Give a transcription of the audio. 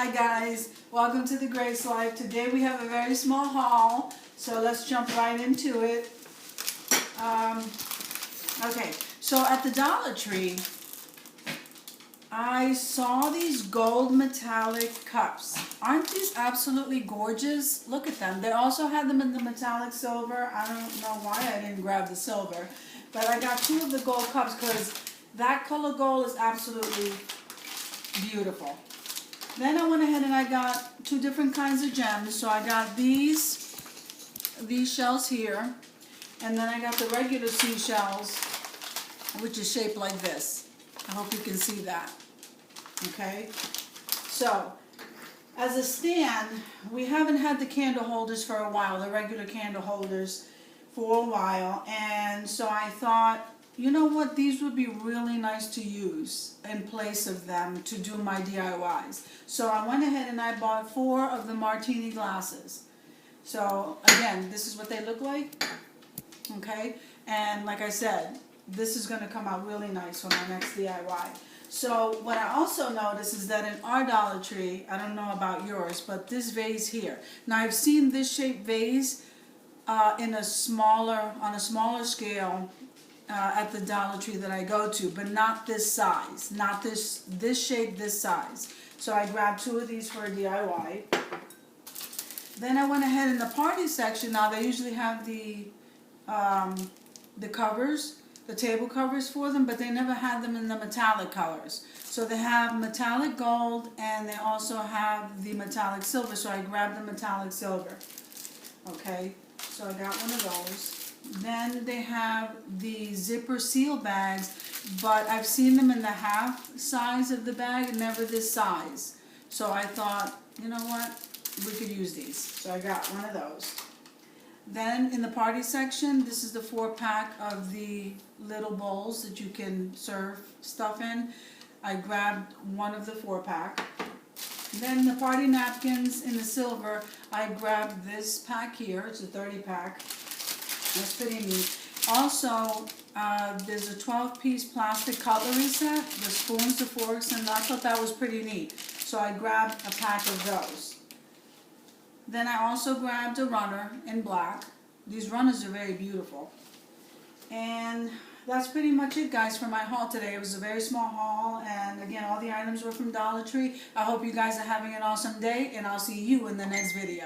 Hi guys, welcome to the Grace Life. Today we have a very small haul, so let's jump right into it. Okay, so at the Dollar Tree, I saw these gold metallic cups. Aren't these absolutely gorgeous? Look at them. They also had them in the metallic silver. I don't know why I didn't grab the silver, but I got two of the gold cups because that color gold is absolutely beautiful. Then I went ahead and I got two different kinds of gems. So I got these shells here, and then I got the regular seashells, which is shaped like this. I hope you can see that. Okay, so as a stand, we haven't had the candle holders for a while, the regular candle holders for a while, and so I thought, you know what, these would be really nice to use in place of them to do my DIYs. So I went ahead and I bought 4 of the martini glasses. So again, this is what they look like. Okay, and like I said, this is going to come out really nice for my next DIY. So what I also noticed is that in our Dollar Tree, I don't know about yours, but this vase here. Now I've seen this shaped vase on a smaller scale at the Dollar Tree that I go to, but not this size, not this shape, this size. So I grabbed 2 of these for a DIY. Then I went ahead in the party section. Now they usually have the covers, the table covers for them, but they never had them in the metallic colors. So they have metallic gold and they also have the metallic silver. So I grabbed the metallic silver. Okay, so I got one of those. Then they have the zipper seal bags, but I've seen them in the half size of the bag and never this size. So I thought, you know what, we could use these. So I got one of those. Then in the party section, this is the 4-pack of the little bowls that you can serve stuff in. I grabbed one of the 4-pack. Then the party napkins in the silver, I grabbed this pack here. It's a 30-pack. That's pretty neat. Also, there's a 12-piece plastic cutlery set, the spoons, the forks, and I thought that was pretty neat. So I grabbed a pack of those. Then I also grabbed a runner in black. These runners are very beautiful. And that's pretty much it, guys, for my haul today. It was a very small haul, and again, all the items were from Dollar Tree. I hope you guys are having an awesome day, and I'll see you in the next video.